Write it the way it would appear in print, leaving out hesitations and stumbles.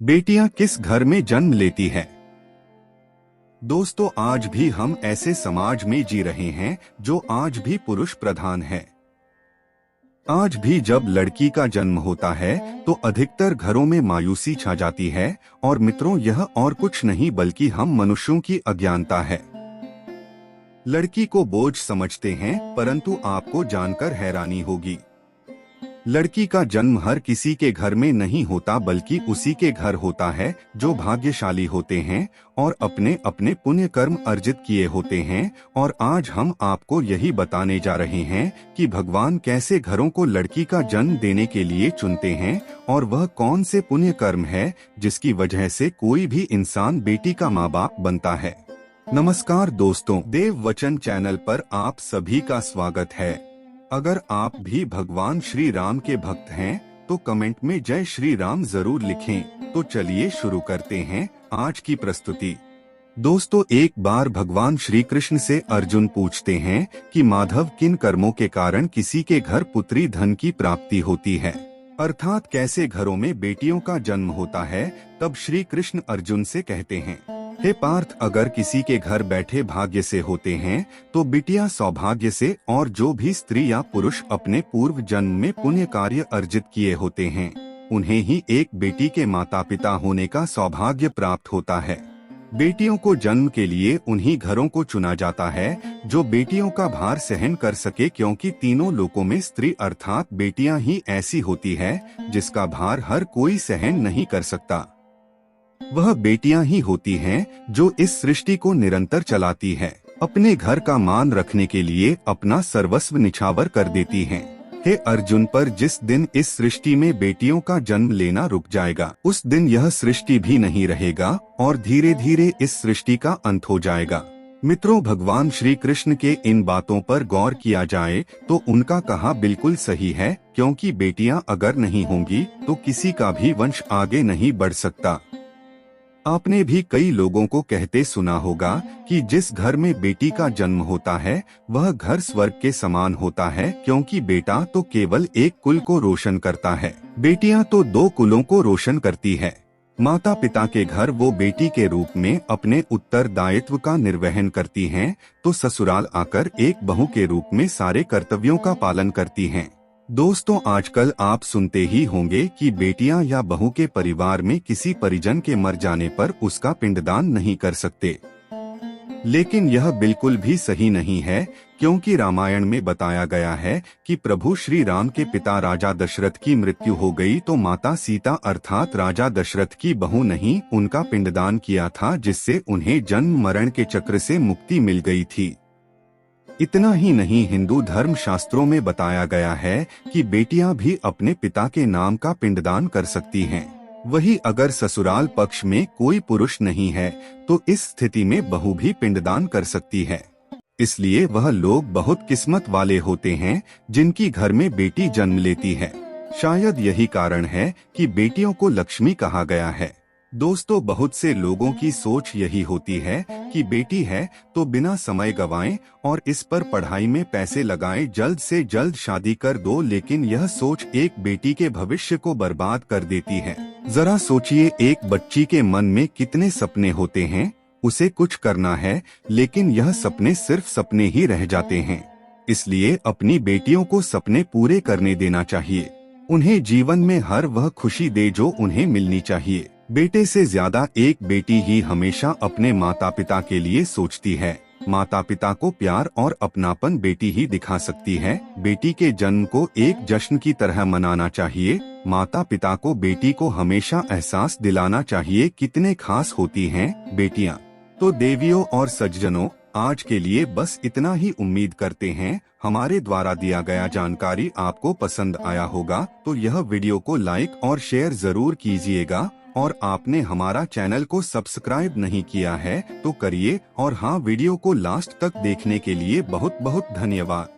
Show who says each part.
Speaker 1: बेटियां किस घर में जन्म लेती है। दोस्तों, आज भी हम ऐसे समाज में जी रहे हैं जो आज भी पुरुष प्रधान है। आज भी जब लड़की का जन्म होता है तो अधिकतर घरों में मायूसी छा जाती है। और मित्रों, यह और कुछ नहीं बल्कि हम मनुष्यों की अज्ञानता है। लड़की को बोझ समझते हैं, परंतु आपको जानकर हैरानी होगी, लड़की का जन्म हर किसी के घर में नहीं होता बल्कि उसी के घर होता है जो भाग्यशाली होते हैं और अपने अपने पुण्य कर्म अर्जित किए होते हैं। और आज हम आपको यही बताने जा रहे हैं कि भगवान कैसे घरों को लड़की का जन्म देने के लिए चुनते हैं और वह कौन से पुण्य कर्म है जिसकी वजह से कोई भी इंसान बेटी का माँ बाप बनता है। नमस्कार दोस्तों, देव वचन चैनल पर आप सभी का स्वागत है। अगर आप भी भगवान श्री राम के भक्त हैं तो कमेंट में जय श्री राम जरूर लिखें। तो चलिए शुरू करते हैं आज की प्रस्तुति। दोस्तों, एक बार भगवान श्री कृष्ण से अर्जुन पूछते हैं कि माधव, किन कर्मों के कारण किसी के घर पुत्री धन की प्राप्ति होती है, अर्थात कैसे घरों में बेटियों का जन्म होता है। तब श्री कृष्ण अर्जुन से कहते हैं, हे पार्थ, अगर किसी के घर बैठे भाग्य से होते हैं तो बिटिया सौभाग्य से, और जो भी स्त्री या पुरुष अपने पूर्व जन्म में पुण्य कार्य अर्जित किए होते हैं उन्हें ही एक बेटी के माता पिता होने का सौभाग्य प्राप्त होता है। बेटियों को जन्म के लिए उन्हीं घरों को चुना जाता है जो बेटियों का भार सहन कर सके, क्योंकि तीनों लोकों में स्त्री अर्थात बेटियां ही ऐसी होती है जिसका भार हर कोई सहन नहीं कर सकता। वह बेटियां ही होती हैं जो इस सृष्टि को निरंतर चलाती है, अपने घर का मान रखने के लिए अपना सर्वस्व निछावर कर देती हैं। हे अर्जुन, पर जिस दिन इस सृष्टि में बेटियों का जन्म लेना रुक जाएगा उस दिन यह सृष्टि भी नहीं रहेगा और धीरे धीरे इस सृष्टि का अंत हो जाएगा। मित्रों, भगवान श्री कृष्ण के इन बातों पर गौर किया जाए तो उनका कहा बिल्कुल सही है, क्योंकि बेटियां अगर नहीं होंगी तो किसी का भी वंश आगे नहीं बढ़ सकता। आपने भी कई लोगों को कहते सुना होगा कि जिस घर में बेटी का जन्म होता है वह घर स्वर्ग के समान होता है, क्योंकि बेटा तो केवल एक कुल को रोशन करता है, बेटियां तो दो कुलों को रोशन करती है। माता पिता के घर वो बेटी के रूप में अपने उत्तरदायित्व का निर्वहन करती हैं, तो ससुराल आकर एक बहू के रूप में सारे कर्तव्यों का पालन करती हैं। दोस्तों, आजकल आप सुनते ही होंगे कि बेटियां या बहू के परिवार में किसी परिजन के मर जाने पर उसका पिंडदान नहीं कर सकते, लेकिन यह बिल्कुल भी सही नहीं है, क्योंकि रामायण में बताया गया है कि प्रभु श्री राम के पिता राजा दशरथ की मृत्यु हो गई तो माता सीता अर्थात राजा दशरथ की बहू नहीं उनका पिंडदान किया था, जिससे उन्हें जन्म मरण के चक्र से मुक्ति मिल गई थी। इतना ही नहीं, हिंदू धर्म शास्त्रों में बताया गया है कि बेटियां भी अपने पिता के नाम का पिंडदान कर सकती हैं। वही अगर ससुराल पक्ष में कोई पुरुष नहीं है तो इस स्थिति में बहू भी पिंडदान कर सकती है। इसलिए वह लोग बहुत किस्मत वाले होते हैं जिनकी घर में बेटी जन्म लेती है। शायद यही कारण है कि बेटियों को लक्ष्मी कहा गया है। दोस्तों, बहुत से लोगों की सोच यही होती है कि बेटी है तो बिना समय गवाएं और इस पर पढ़ाई में पैसे लगाएं, जल्द से जल्द शादी कर दो, लेकिन यह सोच एक बेटी के भविष्य को बर्बाद कर देती है। जरा सोचिए, एक बच्ची के मन में कितने सपने होते हैं, उसे कुछ करना है लेकिन यह सपने सिर्फ सपने ही रह जाते हैं। इसलिए अपनी बेटियों को सपने पूरे करने देना चाहिए, उन्हें जीवन में हर वह खुशी दे जो उन्हें मिलनी चाहिए। बेटे से ज्यादा एक बेटी ही हमेशा अपने माता पिता के लिए सोचती है। माता पिता को प्यार और अपनापन बेटी ही दिखा सकती है। बेटी के जन्म को एक जश्न की तरह मनाना चाहिए। माता पिता को बेटी को हमेशा एहसास दिलाना चाहिए कितने खास होती हैं बेटियां। तो देवियों और सज्जनों, आज के लिए बस इतना ही। उम्मीद करते हैं हमारे द्वारा दिया गया जानकारी आपको पसंद आया होगा, तो यह वीडियो को लाइक और शेयर जरूर कीजिएगा। और आपने हमारा चैनल को सब्सक्राइब नहीं किया है तो करिए। और हाँ, वीडियो को लास्ट तक देखने के लिए बहुत बहुत धन्यवाद।